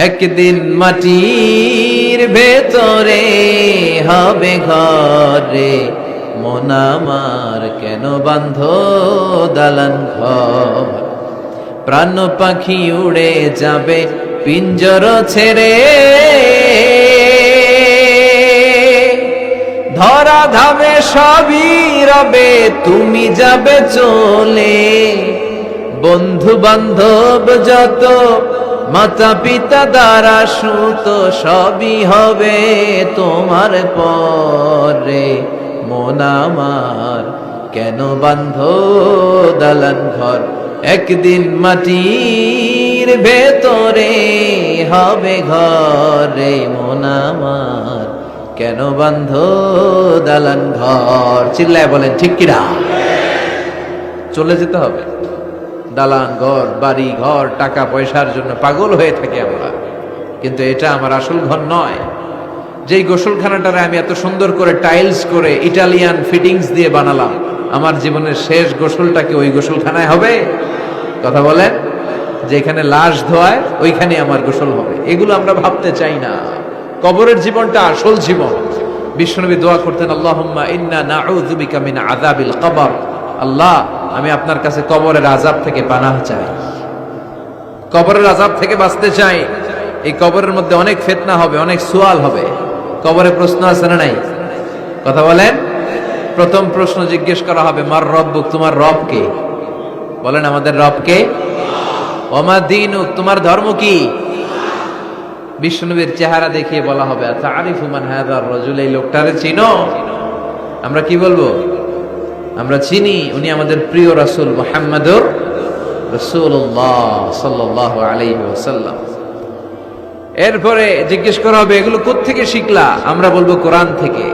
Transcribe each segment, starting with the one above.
একদিন মাটির ভেতরে হবে ঘরে, মন আমার কেন বাঁধ দালান ঘর। প্রাণ পাখি উড়ে যাবে পিঞ্জর ছেড়ে, ধরা ধামে সবই রবে তুমি যাবে চলে। বন্ধু বান্ধব যত মাতা পিতা দ্বারা সুত সবই হবে তোমার পরে, মন আমার কেন বাঁধ দালান ঘর। একদিন মাটির ভেতরে হবে ঘরে, মন আমার কেন বাঁধ দালান ঘর। চিল্লায় বলেন ঠিক কিনা? চলে যেতে হবে। দালান ঘর, বাড়ি ঘর, টাকা পয়সার জন্য পাগল হয়ে থাকি আমরা, কিন্তু এটা আমার আসল ঘর নয়। যেই গোসলখানাটারে আমি এত সুন্দর করে টাইলস করে ইটালিয়ান ফিটিংস দিয়ে বানালাম, আমার জীবনের শেষ গোসলটা কি ওই গোসলখানায় হবে? কথা বলেন। যেখানে লাশ ধোয়ায় ওইখানে আমার গোসল হবে, এগুলো আমরা ভাবতে চাই না। কবরের জীবনটা আসল জীবন। বিশ্বনবী দোয়া করতেন, আল্লাহুম্মা ইন্না নাউযু বিকা মিন আযাবিল কবর। আল্লাহ, আমি আপনার কাছে কবরের আযাব থেকে পানাহ চাই, কবরের আযাব থেকে বাঁচতে চাই। এই কবরের মধ্যে অনেক ফিতনা হবে, অনেক সুয়াল হবে। কবরে প্রশ্ন আছে না নাই? কথা বলেন। প্রথম প্রশ্ন জিজ্ঞেস করা হবে, মার রব্বুক, তোমার রব কে? বলেন, আমাদের রব কে? ওমা দীনুক, তোমার ধর্ম কি? বিশ্বনবীর চেহারা দেখিয়ে বলা হবে, তাআরিফু মান হাযার রাজুল, এই লোকটারে চিনো? আমরা কি বলবো? আমরা চিনি, উনি আমাদের প্রিয় রাসূল মুহাম্মদুর রাসূলুল্লাহ সাল্লাল্লাহু আলাইহি ওয়াসাল্লাম। এরপরে জিজ্ঞেস করা হবে, এগুলো কোত্থেকে শিখলা? আমরা বলবো কোরআন থেকে।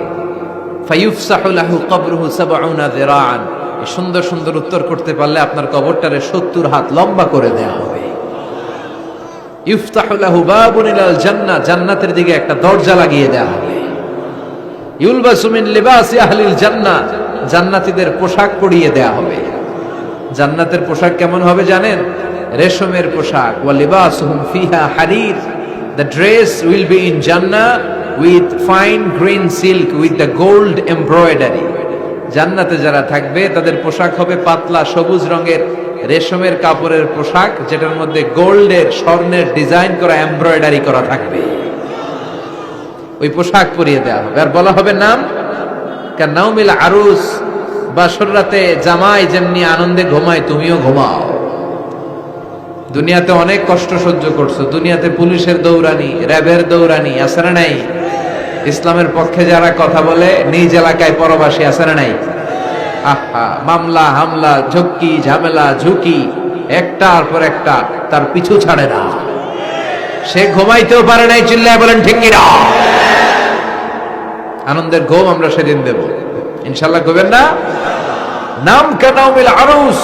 ফায়ুফসাহু লাহু কবরুহু ৭০ যিরাআন। এই সুন্দর সুন্দর উত্তর করতে পারলে আপনার কবরটারে ৭০ হাত লম্বা করে দেয়া হবে। ইফতাহু লাহু বাবুন ইলাল জান্নাহ, জান্নাতের দিকে একটা দরজা লাগিয়ে দেয়া হবে। ইউলবাসু মিন লিবাসি আহলিল জান্নাহ, জান্নাতীদের পোশাক পরিয়ে দেয়া হবে। জান্নাতের পোশাক কেমন হবে জানেন? রেশমের পোশাক। ওয়া লিবাসুহুম ফিহা হারির, the dress will be in Jannah with fine green silk with the gold embroidery. জান্নাতে যারা থাকবে তাদের পোশাক হবে পাতলা সবুজ রঙের রেশমের কাপড়ের পোশাক, যেটার মধ্যে গোল্ডের, স্বর্ণের ডিজাইন করা, এমব্রয়ডারি করা থাকবে। ওই পোশাক পরিয়ে দেওয়া হবে। আর বলা হবে নাম কান্নাউমিল আরুস, বাসর রাতে জামাই যেমনি আনন্দে ঘুমায় তুমিও ঘুমাও। দুনিয়াতে অনেক কষ্ট সহ্য করছো, দুনিয়াতে পুলিশের দৌড়ানি, র্যাবের দৌড়ানি, আছে না নাই? ইসলামের পক্ষে যারা কথা বলে নিজ এলাকায় পরবাসী, আছে না নাই? আহা, মামলা হামলা, ঝক্কি ঝামেলা ঝুঁকি একটার পর একটা, তার পিছু ছাড়ে না। সে ঘুমাইতেও পারে নাই। চিল্লায় বলেন ঠিক কিনা? আনন্দের ঘুম আমরা সেদিন দেব ইনশাআল্লাহ। ঘুমেন না? নাম কানাউমিল আরুস,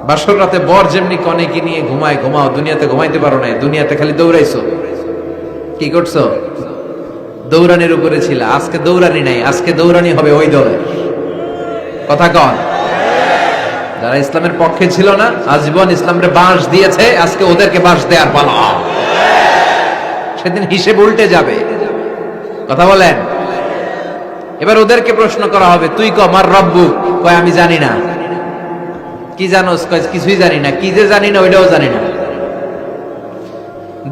বাসর রাতে বর যেমনি কনেকে নিয়ে ঘুমায় ঘুমাও। দুনিয়াতে ঘুমাইতে পারো নাই, দুনিয়াতে খালি দৌড়াইছো। কি করছো? দৌড়ানির উপরে ছিল। আজকে দৌড়ানি নাই, আজকে দৌড়ানি হবে ওই দলের। কথা কন। যারা ইসলামের পক্ষে ছিল না, আজীবন ইসলামরে বাঁশ দিয়েছে, আজকে ওদেরকে বাঁশ দেওয়ার পালা। সেদিন হিসেব উল্টে যাবে। কথা বলেন। এবার ওদেরকে প্রশ্ন করা হবে, তুই ক মার রব্বু? কয় আমি জানি না। কি জানোস? কয় কিছুই জানি না। কি যে জানি না ওইটাও জানি না।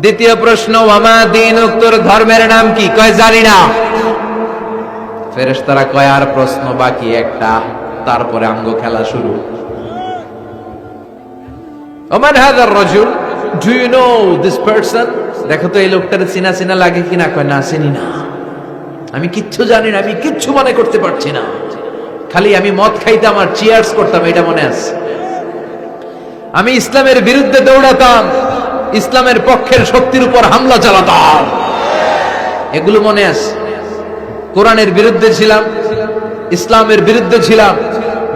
দ্বিতীয় প্রশ্ন, ওয়ামা দীনুক, তোর ধর্মের নাম কি? কয় জানি না। ফেরেশতারা কয় আর প্রশ্ন বাকি একটা, তারপরে আঙ্গ খেলা শুরু। ওমান হাযার রাজুল, do you know this person? দেখো তো এই লোকটার চিনা চিনা লাগে কিনা। কয় না, চিনি না, আমি কিচ্ছু জানি না, আমি কিচ্ছু মনে করতে পারছি না। খালি আমি মদ খাইতাম আর চিয়ার্স করতাম, এটা মনে আছে। আমি ইসলামের বিরুদ্ধে দৌড়াতাম, ইসলামের পক্ষের শক্তির উপর হামলা চালাতাম, এগুলো মনে আছে। কোরআনের বিরুদ্ধে ছিলাম, ইসলামের বিরুদ্ধে ছিলাম,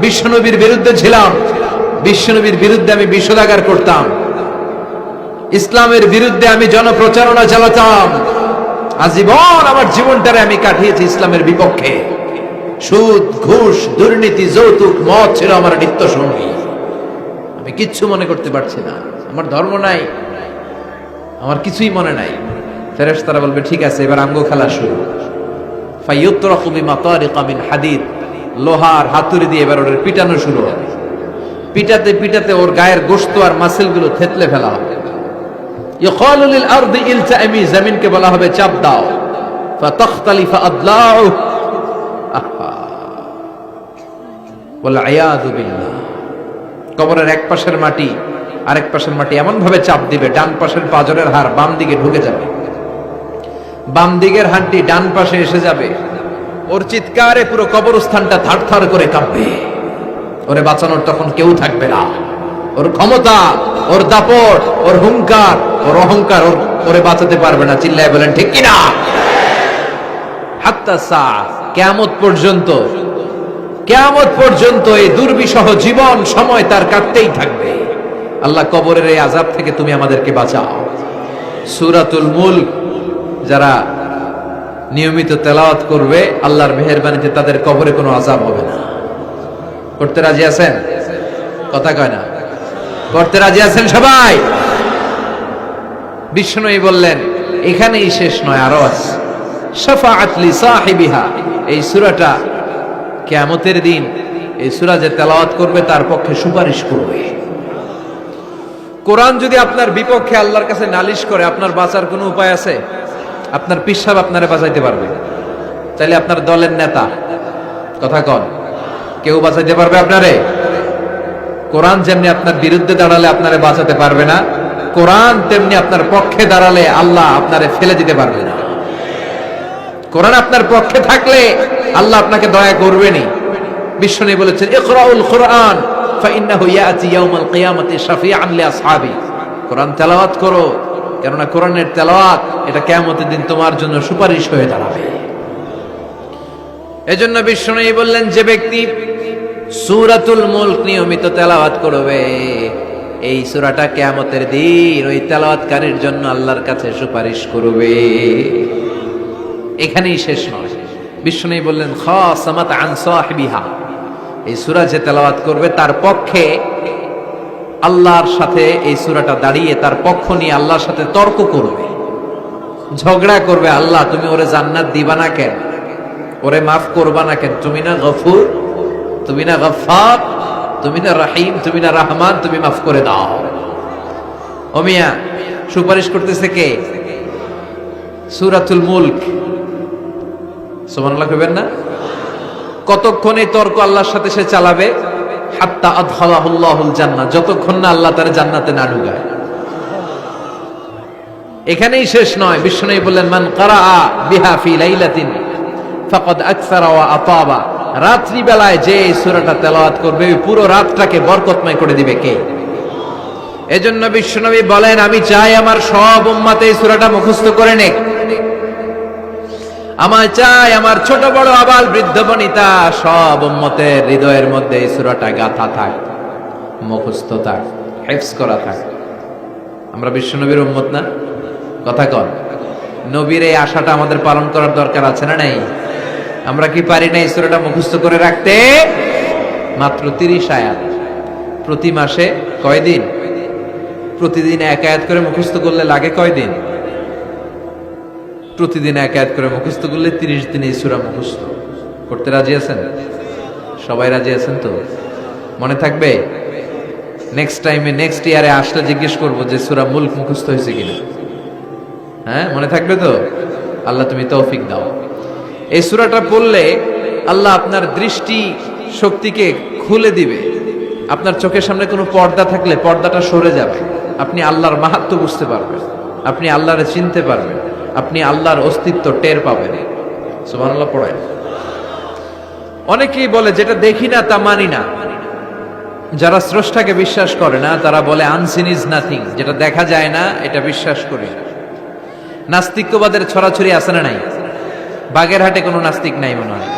বিশ্বনবীর বিরুদ্ধে ছিলাম। বিশ্বনবীর বিরুদ্ধে আমি বিষোদাগার করতাম, ইসলামের বিরুদ্ধে আমি জনপ্রচারণা চালাতাম। আজীবন আমার জীবনটারে আমি কাটিয়েছি ইসলামের বিপক্ষে। সুদ, ঘুষ, দুর্নীতি, যৌতুক, মদ ছিল আমার নিত্য সঙ্গী। আমি কিচ্ছু মনে করতে পারছি না, আমার ধর্ম নাই। আমার কিছুই মনে নাই। ফেরেশতারা বলবে ঠিক আছে, এবার আমগো খেলা শুরু। ফায়ুতরাকু বিমাতারিকা মিন হাদিদ, লোহার হাতুড়ি দিয়ে এবার ওর পিটানো শুরু হবে। পিটাতে পিটাতে ওর গায়ের গোশত আর মাসেলগুলো থেতলে ফেলা হবে। ইয়কালু লিল আরদি ইলতাইমি, জমিনকে বলা হবে চাপ দাও। ফাতাখতালিফু আদলাউ, ওয়াল আয়াযু বিল্লাহ। কবরের এক পাশের মাটি আরেক পাশের মাটি এমন ভাবে চাপ দিবে, ডান পাশের পাজরের হাড় বাম দিকে ঢুকে যাবে, বাম দিকের হাড়টি ডান পাশে এসে যাবে। ওর চিৎকারে পুরো কবরস্থানটা থারথার করে কাঁপবে। ওরে বাঁচানোর তখন কেউ থাকবে না। ওর ক্ষমতা, ওর দাপট, ওর হুঙ্কার, ওর অহংকার ওরে বাঁচাতে পারবে না। চিল্লায় বলেন ঠিক কিনা? হাত্তা সা, কিয়ামত পর্যন্ত, কিয়ামত পর্যন্ত এই দুর্বিষহ জীবন সময় তার কাটতেই থাকবে। আল্লাহ কবরের এই আযাব থেকে তুমি আমাদেরকে বাঁচাও। সূরাতুল মুলক যারা নিয়মিত তেলাওয়াত করবে, আল্লাহর মেহেরবানিতে তাদের কবরে কোনো আযাব হবে না। করতে রাজি আছেন? কথা কয় না। করতে রাজি আছেন সবাই? বিষ্ণুই বললেন এখানেই শেষ নয়, আরো আছে। শাফাআত লি সাহিবিহা, এই সূরাটা কিয়ামতের দিন এই সূরা যে তেলাওয়াত করবে তার পক্ষে সুপারিশ করবে। কোরআন যদি আপনার বিপক্ষে আল্লাহর কাছে নালিশ করে, আপনার বাঁচার কোনো উপায় আছে? আপনার পিসাব আপনারে বাঁচাইতে পারবে? তাইলে আপনার দলের নেতা, কথা কন, কেউ বাঁচাইতে পারবে আপনারে? কোরআন যেমনি আপনার বিরুদ্ধে দাঁড়ালে আপনারে বাঁচাতে পারবে না, কোরআন তেমনি আপনার পক্ষে দাঁড়ালে আল্লাহ আপনারে ফেলে দিতে পারবে না। কোরআন আপনার পক্ষে থাকলে আল্লাহ আপনাকে দয়া করবেনি। বিশ্বনবী বলেছেন ইকরাউল কুরআন ফাইন্নাহু ইয়াতি ইয়াউমাল কিয়ামাতি শাফিআন লিআসহাবি, কোরআন তেলাওয়াত করো, কেননা কোরআনের তেলাওয়াত এটা কিয়ামতের দিন তোমার জন্য সুপারিশ হয়ে দাঁড়াবে। এজন্য বিশ্বনবী বললেন যে ব্যক্তি সূরাতুল মুলক নিয়মিত তেলাওয়াত করবে, এই সূরাটা কিয়ামতের দিন ওই তেলাওয়াতকারীর জন্য আল্লাহর কাছে সুপারিশ করবে। এখানেই শেষ নয়, বিশ্বনবী বললেন খাসামাত আন সাহিবিহা, এই সূরা যে তেলাওয়াত করবে তার পক্ষে আল্লাহর সাথে এই সূরাটা দাঁড়িয়ে তার পক্ষ নিয়ে আল্লাহর সাথে তর্ক করবে, ঝগড়া করবে। আল্লাহ তুমি ওরে জান্নাত দিবা না কেন? ওরে মাফ করবা না কেন? তুমি না গফুর, তুমি না গফফার, তুমি না রহিম, তুমি না রহমান, তুমি মাফ করে দাও। ও মিয়া, সুপারিশ করতেছে কে? সূরাতুল মুলক। সুবহানাল্লাহ কইবেন না? কতক্ষণ এই তর্ক আল্লাহর সাথে সে চালাবে? হাত্তা আদখালাহুল্লাহুল জান্নাহ, যতক্ষণ না আল্লাহ তারে জান্নাতে না ঢুকায়। এখানেই শেষ নয়, বিশ্বনবী বললেন মান কারাআ বিহা ফি লাইলাতিন ফাকাদ আকসারা ওয়া আতাবা, রাত্রি বেলায় যে এই সূরাটা তেলাওয়াত করবে পুরো রাতটাকে বরকতময় করে দিবে কে? এজন্য বিশ্বনবী বলেন আমি চাই আমার সব উম্মত এই সূরাটা মুখস্থ করে নেক। আমার চাই আমার ছোট বড় আবাল বৃদ্ধ বনিতা সব উম্মতের হৃদয়ের মধ্যে এই সূরাটা গাঁথা থাক, মুখস্থ থাক, হিফজ করা থাক। আমরা বিশ্বনবীর উম্মত না? কথা কন। নবীর এই আশাটা আমাদের পালন করার দরকার আছে না নাই? আমরা কি পারি না এই সূরাটা মুখস্থ করে রাখতে? মাত্র 30 আয়াত, প্রতি মাসে কয়দিন? প্রতিদিন এক আয়াত করে মুখস্থ করলে লাগে কয়দিন? প্রতিদিন এক আয়াত করে মুখস্থ করলে 30 দিনে এই সূরা মুখস্থ করতে রাজি আছেন? সবাই রাজি আছেন তো? মনে থাকবে? নেক্সট টাইমে নেক্সট ইয়ারে আসলে জিজ্ঞেস করবো যে সূরা মুলক মুখস্থ হয়েছে কিনা। হ্যাঁ, মনে থাকবে তো? আল্লাহ তুমি তৌফিক দাও। এই সূরাটা পড়লে আল্লাহ আপনার দৃষ্টি শক্তিকে খুলে দিবে। আপনার চোখের সামনে কোনো পর্দা থাকলে পর্দাটা সরে যাবে, আপনি আল্লাহর মাহাত্ম্য বুঝতে পারবেন, আপনি আল্লাহরে চিনতে পারবেন, আপনি আল্লাহর অস্তিত্ব টের পাবেন। সুবহানাল্লাহ পড়েন। অনেকেই বলে যেটা দেখি না তা মানি না। যারা স্রষ্টাকে বিশ্বাস করে না তারা বলে আনসিন ইজ নাথিং, যেটা দেখা যায় না এটা বিশ্বাস করি না। নাস্তিক্যবাদের ছড়াছড়ি আছে না নাই? বাগেরহাটে কোনো নাস্তিক নাই মনে হয়,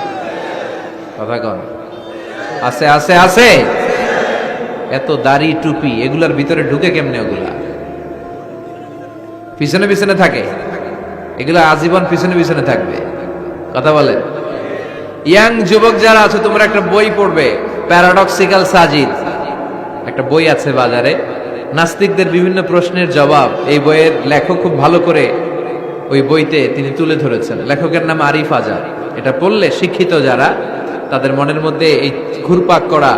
কথা কন। আছে আছে আছে। এত দাড়ি টুপি এগুলার ভিতরে ঢুকে কেমনে? ওগুলা পিছনে পিছনে থাকে, এগুলা আজীবন পিছনে পিছনে থাকবে। কথা বলে। ইয়াং যুবক যারা আছে তোমরা একটা বই পড়বে, প্যারাডক্সিক্যাল সাজিদ, একটা বই আছে বাজারে, নাস্তিকদের বিভিন্ন প্রশ্নের জবাব এই বইয়ের লেখক খুব ভালো করে ওই বইতে তিনি তুলে ধরেছেন। লেখকের নাম আরিফ আজাদ। এটা পড়লে শিক্ষিত যারা, তাদের মনের মধ্যে এই ঘুরপাক করা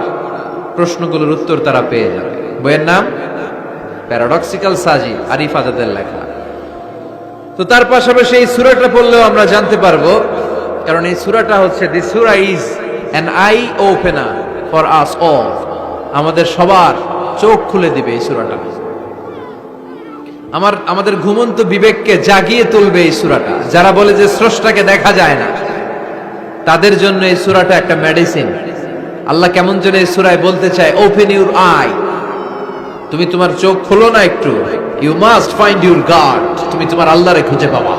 প্রশ্নগুলোর উত্তর তারা পেয়ে যাবে। বইয়ের নাম প্যারাডক্সিক্যাল সাজিদ, আরিফ আজাদের লেখা। তো তার পাশাপাশি এই সূরাটা পড়লেও আমরা জানতে পারবো, কারণ এই সূরাটা হচ্ছে the surah is an eye opener for us all. আমাদের সবার চোখ খুলে দিবে এই সূরাটা। আমাদের ঘুমন্ত বিবেককে জাগিয়ে তুলবে এই সূরাটা। যারা বলে যে স্রষ্টাকে দেখা যায় না, তাদের জন্য এই সূরাটা একটা মেডিসিন। আল্লাহ কেমন যেন এই সূরায় বলতে চায়, ওপেন ইউর আই, তুমি তোমার চোখ খোলো না একটু, you must find your God, তুমি তোমার আল্লাহরে খুঁজে পাবা।